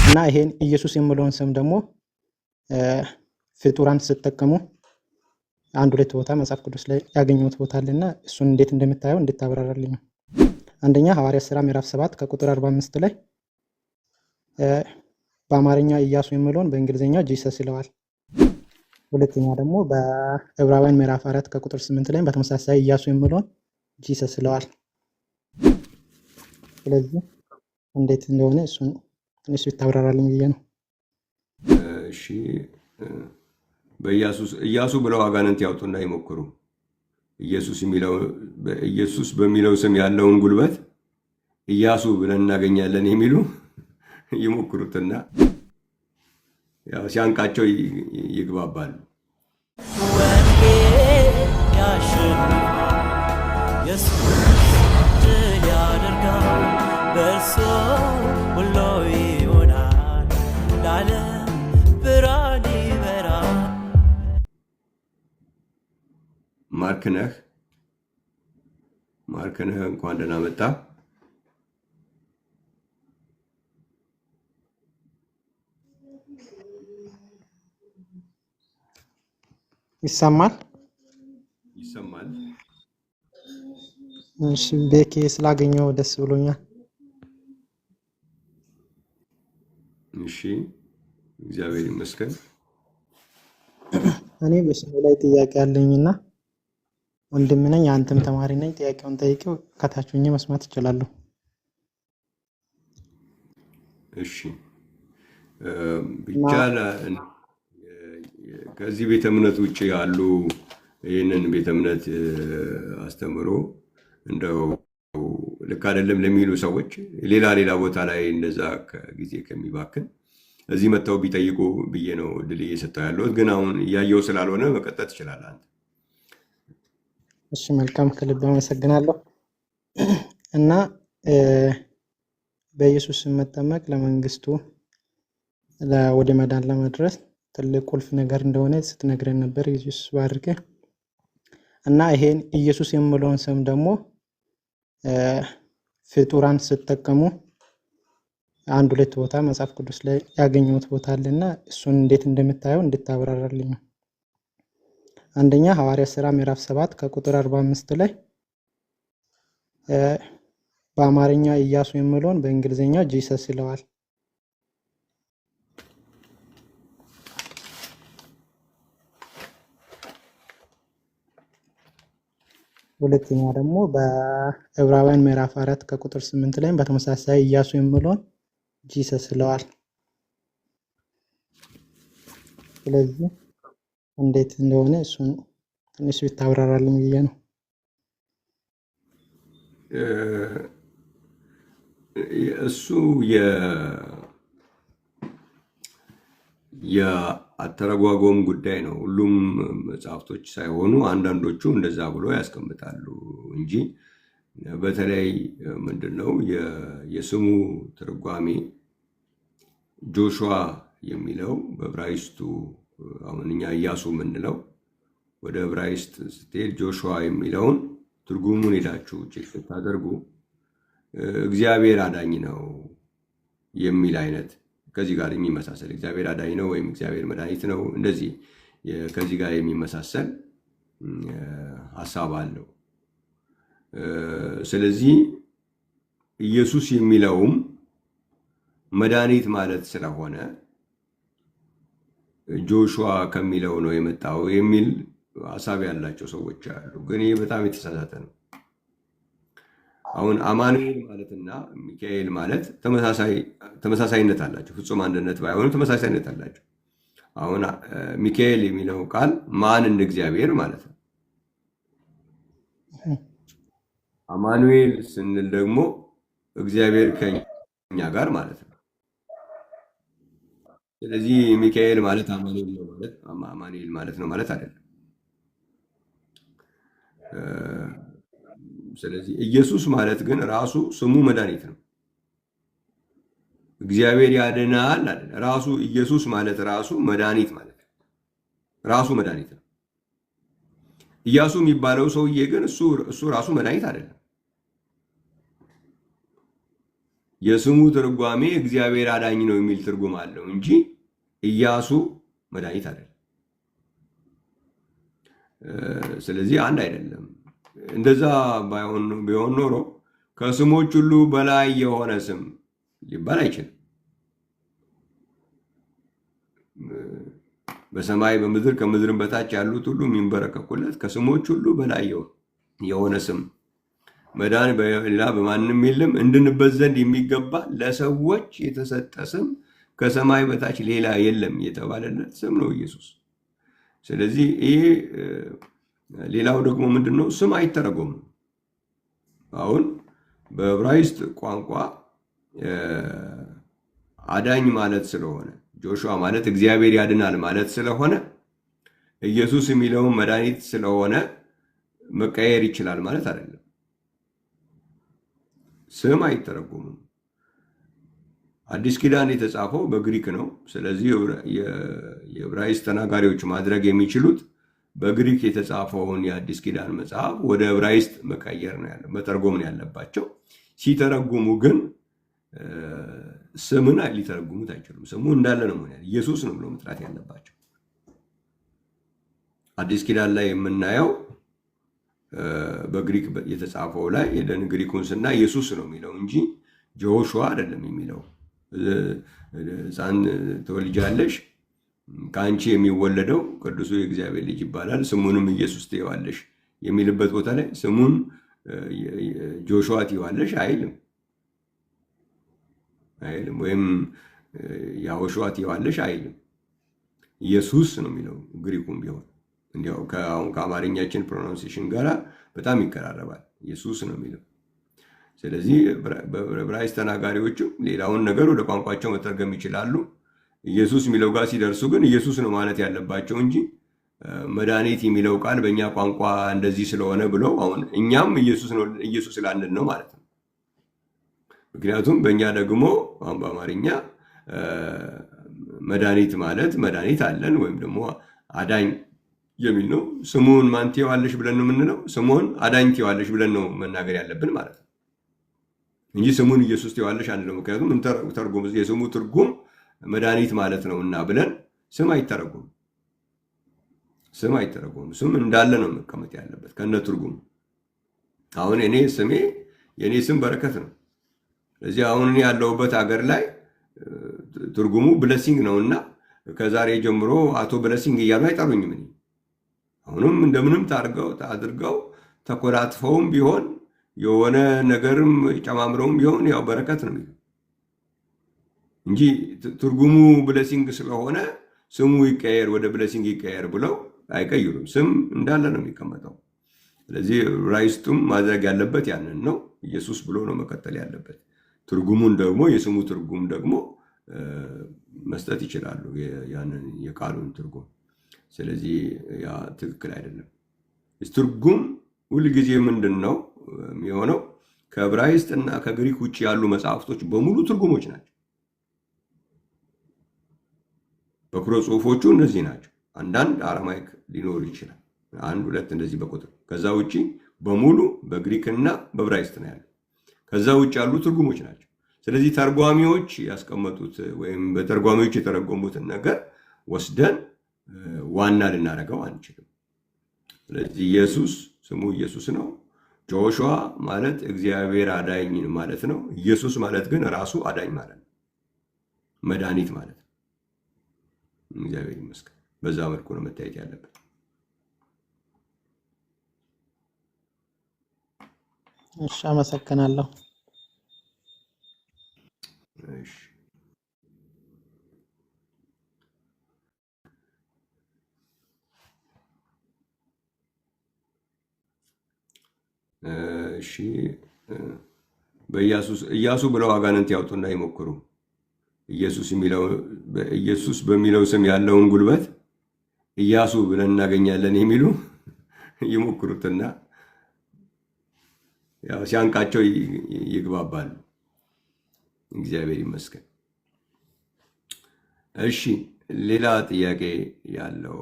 እና ይሄን ኢየሱስ የሚለውን ስም ደግሞ ፍጡራን ሲጠቀሙ አንድ ሁለት ቦታ መጽሐፍ ቅዱስ ላይ ያገኘሁት ቦታ አለና እሱን እንዴት እንደምታየው እንድታብራራልኝ ነው። አንደኛ ሐዋርያት ሥራ ምዕራፍ 7 ከቁጥር 45 ላይ በአማርኛ ኢያሱ የሚለውን በእንግሊዝኛ ጂሰስ ይለዋል። ሁለተኛ ደግሞ በዕብራውያን ምዕራፍ 4 ከቁጥር 8 ላይ በተመሳሳይ ኢያሱ የሚለውን ጂሰስ ይለዋል። ስለዚህ እንዴት እንደሆነ እሱን ትንሽ ብታብራራልኝ ብዬ ነው። እሺ፣ ኢያሱ ብለው አጋንንት ያውጡና ይሞክሩ። ኢየሱስ በሚለው ስም ያለውን ጉልበት ኢያሱ ብለን እናገኛለን የሚሉ ይሞክሩትና ያው ሲያንቃቸው ይግባባሉ። ወንጌል ያሸንፋል፣ ኢየሱስ ድል ያደርጋል፣ በእርሱ ሁሉ ይሆናል፣ ለዓለም ብርሃን ይበራል። ማርክነህ እንኳን ደህና መጣ። ይሰማል? እሺ፣ ቤኬ ስላገኘው ደስ ብሎኛል። እሺ፣ እግዚአብሔር ይመስገን። እኔ በስሙ ላይ ጥያቄ አለኝና ወንድም ነኝ፣ አንተም ተማሪ ነኝ። ጥያቄውን ጠይቄው ከታች ሆኜ መስማት እችላለሁ? እሺ፣ ብቻ ከዚህ ቤተ እምነት ውጭ ያሉ ይህንን ቤተ እምነት አስተምሮ እንደው ልክ አይደለም ለሚሉ ሰዎች ሌላ ቦታ ላይ እንደዛ ጊዜ ከሚባክን እዚህ መጥተው ቢጠይቁ ብዬ ነው እድል እየሰጠው ያለሁት። ግን አሁን እያየው ስላልሆነ መቀጠል ትችላለህ አንተ። እሺ፣ መልካም፣ ከልብ አመሰግናለሁ። እና በኢየሱስ መጠመቅ ለመንግስቱ ወደ መዳን ለመድረስ ትልቅ ቁልፍ ነገር እንደሆነ ስትነግረን ነበር። ኢየሱስ ባርክ። እና ይሄን ኢየሱስ የሚለውን ስም ደግሞ ፍጡራን ሲጠቀሙ አንድ ሁለት ቦታ መጽሐፍ ቅዱስ ላይ ያገኘሁት ቦታ አለና እሱን እንዴት እንደምታየው እንድታብራራልኝ ነው። አንደኛ ሐዋርያት ሥራ ምዕራፍ 7 ከቁጥር 45 ላይ በአማርኛ ኢያሱ የሚለውን በእንግሊዝኛ ጂሰስ ይለዋል። ሁለተኛ ደግሞ በዕብራውያን ምዕራፍ 4 ከቁጥር 8 ላይ በተመሳሳይ ኢያሱ የሚለውን ጂሰስ ይለዋል። ስለዚህ እንዴት እንደሆነ እሱን ትንሽ ብታብራራልኝ ብዬ ነው። እሱ የአተረጓጎም ጉዳይ ነው። ሁሉም መጽሐፍቶች ሳይሆኑ አንዳንዶቹ እንደዛ ብሎ ያስቀምጣሉ እንጂ በተለይ ምንድነው የስሙ ትርጓሜ ጆሹዋ የሚለው በዕብራይስጡ አሁን እኛ ኢያሱ የምንለው ወደ ዕብራይስጥ ስትሄድ ጆሹዋ የሚለውን ትርጉሙን ሄዳችሁ ቼክ ስታደርጉ እግዚአብሔር አዳኝ ነው የሚል አይነት ከዚህ ጋር የሚመሳሰል እግዚአብሔር አዳኝ ነው ወይም እግዚአብሔር መድኃኒት ነው እንደዚህ ከዚህ ጋር የሚመሳሰል ሐሳብ አለው። ስለዚህ ኢየሱስ የሚለውም መድኃኒት ማለት ስለሆነ ጆሹዋ ከሚለው ነው የመጣው የሚል ሐሳብ ያላቸው ሰዎች አሉ። ግን ይህ በጣም የተሳሳተ ነው። አሁን አማኑኤል ማለትና ሚካኤል ማለት ተመሳሳይነት አላቸው። ፍጹም አንድነት ባይሆኑ ተመሳሳይነት አላቸው። አሁን ሚካኤል የሚለው ቃል ማን እንደ እግዚአብሔር ማለት ነው። አማኑኤል ስንል ደግሞ እግዚአብሔር ከኛ ጋር ማለት ነው። ስለዚህ ሚካኤል ማለት አማኑኤል ማለት ነው ማለት አይደለም። ስለዚህ ኢየሱስ ማለት ግን ራሱ ስሙ መድኃኒት ነው። እግዚአብሔር ያድናል አይደል? ራሱ ኢየሱስ ማለት ራሱ መድኃኒት ማለት ነው። ራሱ መድኃኒት ነው። ኢያሱ የሚባለው ሰውዬ ግን እሱ ራሱ መድኃኒት አይደለም። የስሙ ትርጓሜ እግዚአብሔር አዳኝ ነው የሚል ትርጉም አለው እንጂ ኢያሱ መድኃኒት አይደለም። ስለዚህ አንድ አይደለም። እንደዛ ቢሆን ኖሮ ከስሞች ሁሉ በላይ የሆነ ስም ሊባል አይችልም። በሰማይ በምድር ከምድርም በታች ያሉት ሁሉ የሚንበረከኩለት ከስሞች ሁሉ በላይ የሆነ ስም መዳን በሌላ በማንም የለም እንድንበት ዘንድ የሚገባ ለሰዎች የተሰጠ ስም ከሰማይ በታች ሌላ የለም የተባለለት ስም ነው ኢየሱስ። ስለዚህ ይሄ ሌላው ደግሞ ምንድነው? ስም አይተረጎምም። አሁን በዕብራይስጥ ቋንቋ አዳኝ ማለት ስለሆነ ጆሹዋ ማለት እግዚአብሔር ያድናል ማለት ስለሆነ ኢየሱስ የሚለውን መድኃኒት ስለሆነ መቀየር ይችላል ማለት አይደለም። ስም አይተረጎምም። አዲስ ኪዳን የተጻፈው በግሪክ ነው። ስለዚህ የዕብራይስጥ ተናጋሪዎች ማድረግ የሚችሉት በግሪክ የተጻፈውን የአዲስ ኪዳን መጽሐፍ ወደ ዕብራይስጥ መቀየር ነው ያለው፣ መተርጎም ነው ያለባቸው። ሲተረጉሙ ግን ስምን ሊተረጉሙት አይችሉም። ስሙ እንዳለ ነው ማለት ኢየሱስ ነው ብሎ መጥራት ያለባቸው። አዲስ ኪዳን ላይ የምናየው በግሪክ የተጻፈው ላይ የደን ግሪኩን ስና ኢየሱስ ነው የሚለው እንጂ ጆሹዋ አይደለም የሚለው። ሕፃን ትወልጃለሽ፣ ከአንቺ የሚወለደው ቅዱሱ የእግዚአብሔር ልጅ ይባላል፣ ስሙንም ኢየሱስ ትይዋለሽ የሚልበት ቦታ ላይ ስሙን ጆሹዋ ትይዋለሽ አይልም። ወይም ያሆሹዋ ትይዋለሽ አይልም። ኢየሱስ ነው የሚለው ግሪኩም ቢሆን እንዲያው ከአማርኛችን ፕሮናንሴሽን ጋር በጣም ይቀራረባል። ኢየሱስ ነው የሚለው። ስለዚህ በዕብራይስጥ ተናጋሪዎችም ሌላውን ነገር ወደ ቋንቋቸው መተርገም ይችላሉ። ኢየሱስ የሚለው ጋር ሲደርሱ ግን ኢየሱስ ነው ማለት ያለባቸው እንጂ መድኃኒት የሚለው ቃል በእኛ ቋንቋ እንደዚህ ስለሆነ ብለው አሁን እኛም ኢየሱስ ስላልን ነው ማለት ነው። ምክንያቱም በእኛ ደግሞ አሁን በአማርኛ መድኃኒት ማለት መድኃኒት አለን ወይም ደግሞ አዳኝ የሚል ነው። ስሙን ማን ትይዋለሽ ብለን ነው የምንለው። ስሙን አዳኝ ትይዋለሽ ብለን ነው መናገር ያለብን ማለት ነው እንጂ ስሙን ኢየሱስ ትይዋለሽ አንልም። ምክንያቱም ተርጉም የስሙ ትርጉም መድኃኒት ማለት ነውና ብለን ስም አይተረጉም። ስም እንዳለ ነው መቀመጥ ያለበት ከነ ትርጉም። አሁን የኔ ስም በረከት ነው። ስለዚህ አሁን እኔ ያለሁበት ሀገር ላይ ትርጉሙ ብለሲንግ ነውና ከዛሬ ጀምሮ አቶ ብለሲንግ እያሉ አይጠሩኝም። አሁንም እንደምንም አድርገው ተኮላትፈውም ቢሆን የሆነ ነገርም ጨማምረውም ቢሆን ያው በረከት ነው እንጂ ትርጉሙ ብለሲንግ ስለሆነ ስሙ ይቀየር ወደ ብለሲንግ ይቀየር ብለው አይቀይሩም። ስም እንዳለ ነው የሚቀመጠው። ስለዚህ ዕብራይስጡም ማድረግ ያለበት ያንን ነው። ኢየሱስ ብሎ ነው መቀጠል ያለበት። ትርጉሙን ደግሞ የስሙ ትርጉም ደግሞ መስጠት ይችላሉ፣ ያንን የቃሉን ትርጉም። ስለዚህ ያ ትክክል አይደለም። ትርጉም ሁልጊዜ ምንድን ነው የሚሆነው? ከዕብራይስጥ እና ከግሪክ ውጭ ያሉ መጽሐፍቶች በሙሉ ትርጉሞች ናቸው። በኩረ ጽሑፎቹ እነዚህ ናቸው። አንዳንድ አረማይክ ሊኖር ይችላል፣ አንድ ሁለት እንደዚህ በቁጥር። ከዛ ውጭ በሙሉ በግሪክና በዕብራይስጥ ነው ያለው። ከዛ ውጭ ያሉ ትርጉሞች ናቸው። ስለዚህ ተርጓሚዎች ያስቀመጡት ወይም በተርጓሚዎች የተረጎሙትን ነገር ወስደን ዋና ልናደርገው አንችልም። ስለዚህ ኢየሱስ ስሙ ኢየሱስ ነው። ጆሹዋ ማለት እግዚአብሔር አዳኝ ማለት ነው። ኢየሱስ ማለት ግን ራሱ አዳኝ ማለት ነው፣ መድኃኒት ማለት ነው። እግዚአብሔር ይመስገን። በዛ መልኩ ነው መታየት ያለበት። እሺ፣ አመሰግናለሁ። እሺ ኢያሱ ብለው አጋንንት ያውጡና ይሞክሩ። ኢየሱስ በሚለው ስም ያለውን ጉልበት ኢያሱ ብለን እናገኛለን የሚሉ ይሞክሩትና ያው ሲያንቃቸው ይግባባሉ። እግዚአብሔር ይመስገን። እሺ ሌላ ጥያቄ ያለው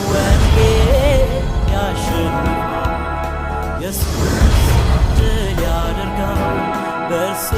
ወንጌል ያሸንፋል፣ ኢየሱስ ድል ያደርጋል፣ በእርሱ